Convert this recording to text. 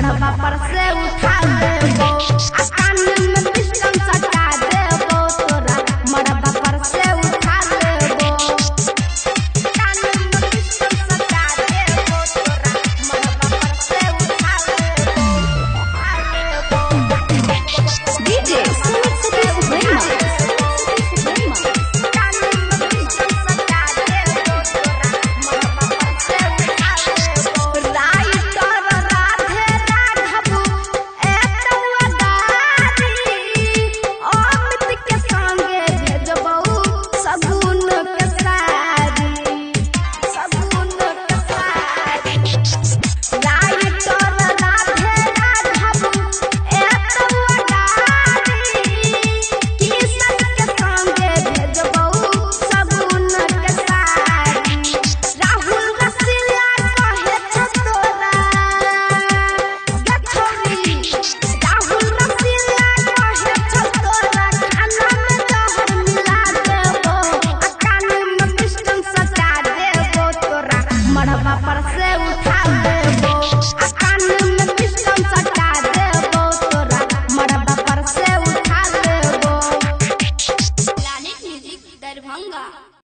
मढ़वा पर से उठा देबो आ कान में पिस्टन सटा देबो तोरा मढ़वा पर से उठा देबो कान में पिस्टन सटा देबो तोरा मढ़वा पर से उठा देबो डीजे सुमित सतीश मढ़वा पर से उठा देबो आ कान में पिस्टन सटा देबो तोरा मढ़वा पर से उठा देबो। Planet music Darbhanga.